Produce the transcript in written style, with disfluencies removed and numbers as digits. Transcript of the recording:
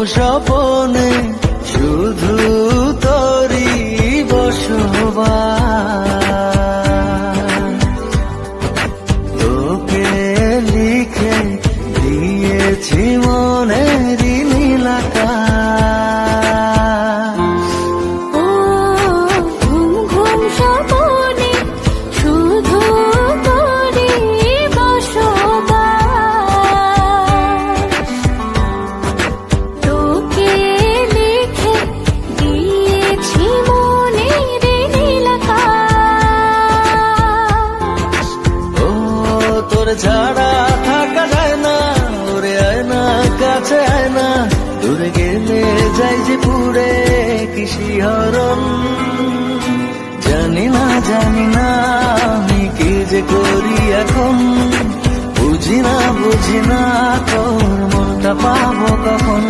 স্বপনে শুধু তোরই বসবাস। তোকে লিখে দিয়েছি মনেরই নীল আকাশ। ও ঘুম ঘুম স্বপনে শুধু তোরই বসবাস। তোকে লিখে দিয়েছি মনের নীল আকাশ। ও তোর ছাড়া থাকা যায় না, ওরে আয় না কাছে আয় না, দূরে গেলে যাই যে পুরে কি শিহরণ। জানি না আমি কি যে করি এখন, বুঝি না তোর মনটা পাবো কখন।